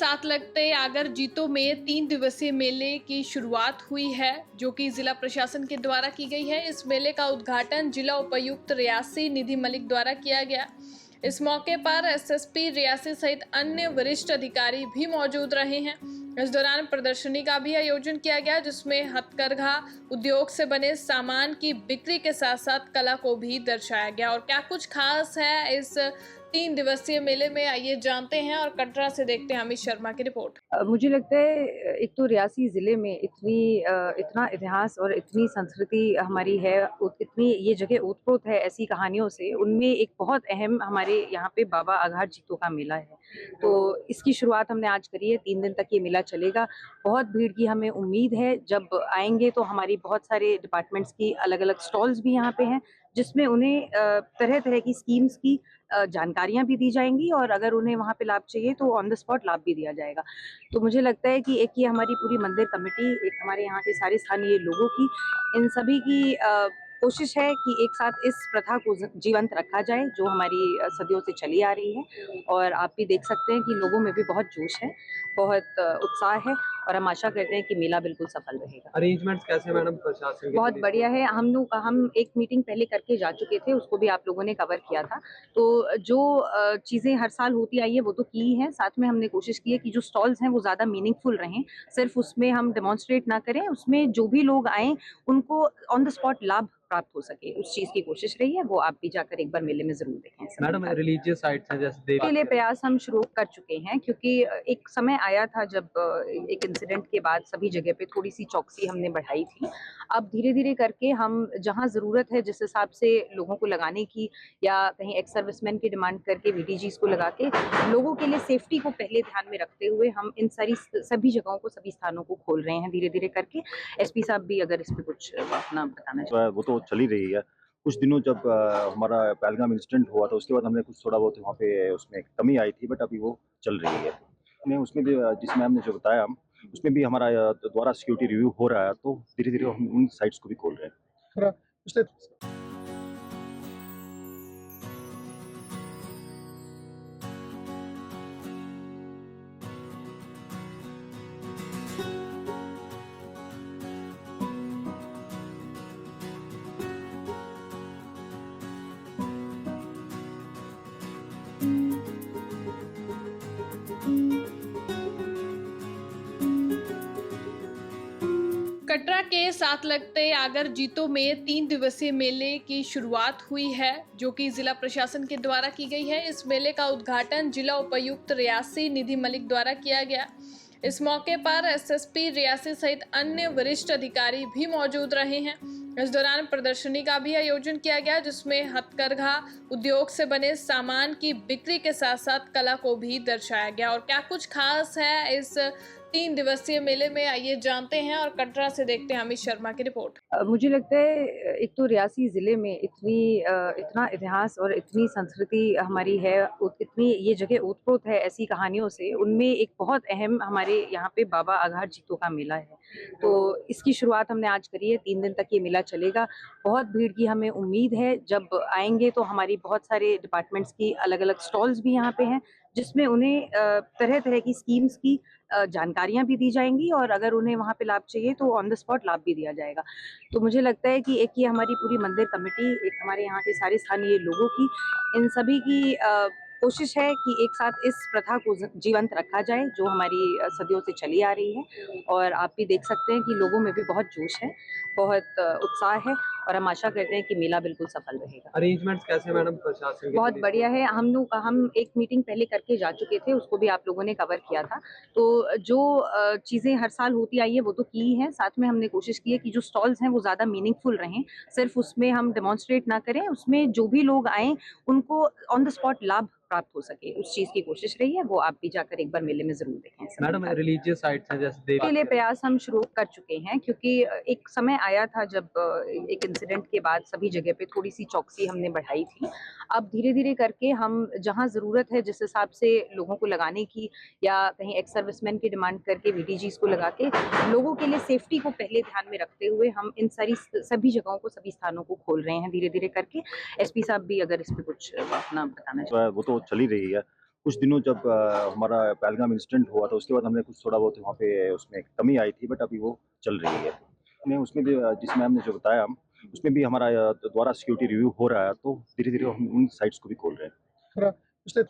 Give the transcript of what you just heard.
साथ लगते आगर जीतो में 3 दिवसीय मेले की शुरुआत हुई है, जो कि जिला प्रशासन के द्वारा की गई है। इस मेले का उद्घाटन जिला उपायुक्त रियासी निधि मलिक द्वारा किया गया। इस मौके पर एसएसपी रियासी सहित अन्य वरिष्ठ अधिकारी भी मौजूद रहे हैं। इस दौरान प्रदर्शनी का भी आयोजन किया गया, जिसमें हथकरघा उद्योग से बने सामान की बिक्री के साथ साथ कला को भी दर्शाया गया। और क्या कुछ खास है इस 3 दिवसीय मेले में, आइए जानते हैं और कटरा से देखते हैं अमित शर्मा की रिपोर्ट। मुझे लगता है एक तो रियासी ज़िले में इतना इतिहास और इतनी संस्कृति हमारी है, इतनी ये जगह ओतप्रोत है ऐसी कहानियों से। उनमें एक बहुत अहम हमारे यहाँ पे बाबा आघाट जीतो का मेला है। तो इसकी शुरुआत हमने आज करी है। 3 दिन तक ये मेला चलेगा। बहुत भीड़ की हमें उम्मीद है। जब आएंगे तो हमारी बहुत सारे डिपार्टमेंट्स की अलग-अलग स्टॉल्स भी यहाँ पे हैं, जिसमें उन्हें तरह-तरह की स्कीम्स की जानकारियाँ भी दी जाएँगी, और अगर उन्हें वहाँ पे लाभ चाहिए तो ऑन द स्पॉट लाभ भी दिया जाएगा। तो मुझे लगता है कि एक ये हमारी पूरी मंदिर कमेटी, एक हमारे यहाँ के सारे स्थानीय लोगों की, इन सभी की कोशिश है कि एक साथ इस प्रथा को जीवंत रखा जाए, जो हमारी सदियों से चली आ रही है। और आप भी देख सकते हैं कि लोगों में भी बहुत जोश है, बहुत उत्साह है, और हम आशा करते हैं कि मेला बिल्कुल सफल रहेगा। अरेंजमेंट्स कैसे मैडम प्रशासन के? बहुत बढ़िया है। हम एक मीटिंग पहले करके जा चुके थे, उसको भी आप लोगों ने कवर किया था। तो जो चीज़ें हर साल होती आई है वो तो की ही हैं, साथ में हमने कोशिश की है कि जो स्टॉल्स हैं वो ज़्यादा मीनिंगफुल रहें। सिर्फ उसमें हम डेमोंस्ट्रेट ना करें, उसमें जो भी लोग आएँ उनको ऑन द स्पॉट लाभ प्राप्त हो सके, उस चीज़ की कोशिश रही है। वो आप भी जाकर एक बार मेले में ज़रूर देखें। मैडम रिलीजियस साइट्स हैं जैसे देवी के लिए प्रयास हम शुरू कर चुके हैं, क्योंकि एक समय आया था जब एक इंसिडेंट के बाद सभी जगह पे थोड़ी-सी चौकसी हमने बढ़ाई थी। अब धीरे-धीरे करके हम जहाँ ज़रूरत है, जिस हिसाब से लोगों को लगाने की, या कहीं एक्स सर्विसमैन की डिमांड करके वीडीजीज़ को लगा के लोगों के लिए सेफ्टी को पहले ध्यान में रखते हुए हम इन सभी जगहों को, सभी स्थानों को खोल रहे हैं धीरे-धीरे करके। एसपी साहब भी अगर इस पे कुछ अपना बताना चाहें। वो तो चल ही रही है। कुछ दिनों जब हमारा पहलगाम इंसिडेंट हुआ था, उसके बाद हमने कुछ थोड़ा बहुत वहाँ पे उसमें कमी आई थी, बट अभी वो चल रही है। हमने उसमें भी जिसमें हमने जो बताया, उसमें भी हमारा द्वारा सिक्योरिटी रिव्यू हो रहा है, तो धीरे-धीरे हम उन साइट्स को भी खोल रहे हैं। पिछले कटरा के साथ लगते आगर जीतो में 3 दिवसीय मेले की शुरुआत हुई है, जो कि जिला प्रशासन के द्वारा की गई है। इस मेले का उद्घाटन जिला उपायुक्त रियासी निधि मलिक द्वारा किया गया। इस मौके पर एसएसपी रियासी सहित अन्य वरिष्ठ अधिकारी भी मौजूद रहे हैं। इस दौरान प्रदर्शनी का भी आयोजन किया गया, जिसमें हथकरघा उद्योग से बने सामान की बिक्री के साथ साथ कला को भी दर्शाया गया। और क्या कुछ खास है इस 3 दिवसीय मेले में, आइए जानते हैं और कटरा से देखते हैं अमित शर्मा की रिपोर्ट। मुझे लगता है एक तो रियासी ज़िले में इतना इतिहास और इतनी संस्कृति हमारी है, इतनी ये जगह ओतप्रोत है ऐसी कहानियों से। उनमें एक बहुत अहम हमारे यहाँ पे बाबा आघाट जीतो का मेला है। तो इसकी शुरुआत हमने आज करी है। 3 दिन तक ये मेला चलेगा। बहुत भीड़ की हमें उम्मीद है। जब आएंगे तो हमारी बहुत सारे डिपार्टमेंट्स की अलग-अलग स्टॉल्स भी यहाँ पे हैं, जिसमें उन्हें तरह-तरह की स्कीम्स की जानकारियाँ भी दी जाएँगी, और अगर उन्हें वहाँ पे लाभ चाहिए तो ऑन द स्पॉट लाभ भी दिया जाएगा। तो मुझे लगता है कि एक ये हमारी पूरी मंदिर कमेटी, एक हमारे यहाँ के सारे स्थानीय लोगों की, इन सभी की कोशिश है कि एक साथ इस प्रथा को जीवंत रखा जाए, जो हमारी सदियों से चली आ रही है। और आप भी देख सकते हैं कि लोगों में भी बहुत जोश है, बहुत उत्साह है, और हम आशा करते हैं कि मेला बिल्कुल सफल रहेगा। अरेंजमेंट्स कैसे मैडम प्रशासन के? बहुत बढ़िया है। हम एक मीटिंग पहले करके जा चुके थे, उसको भी आप लोगों ने कवर किया था। तो जो चीज़ें हर साल होती आई है वो तो की ही हैं, साथ में हमने कोशिश की है कि जो स्टॉल्स हैं वो ज़्यादा मीनिंगफुल रहें। सिर्फ उसमें हम डेमोंस्ट्रेट ना करें, उसमें जो भी लोग आएँ उनको ऑन द स्पॉट लाभ प्राप्त हो सके, उस चीज़ की कोशिश रही है। वो आप भी जाकर एक बार मेले में ज़रूर देखें। मैडम रिलीजियस साइट्स हैं जैसे देवी के लिए प्रयास हम शुरू कर चुके हैं, क्योंकि एक समय आया था जब एक इंसिडेंट के बाद सभी जगह पे थोड़ी-सी चौकसी हमने बढ़ाई थी। अब धीरे-धीरे करके हम जहाँ ज़रूरत है, जिस हिसाब से लोगों को लगाने की, या कहीं एक्स सर्विसमैन की डिमांड करके वीडीजीज़ को लगा के लोगों के लिए सेफ्टी को पहले ध्यान में रखते हुए हम इन सभी जगहों को, सभी स्थानों को खोल रहे हैं धीरे-धीरे करके। एसपी साहब भी अगर इस पे कुछ अपना बताना चाहें। वो तो चल ही रही है। कुछ दिनों जब हमारा पहलगाम इंसिडेंट हुआ था उसके बाद हमने कुछ थोड़ा बहुत वहाँ पे उसमें कमी आई थी, बट अभी वो चल रही है। हमने उसमें भी जिस मैम ने जो बताया उसमें भी हमारा दोबारा सिक्योरिटी रिव्यू हो रहा है, तो धीरे-धीरे हम उन साइट्स को भी खोल रहे हैं। पिछले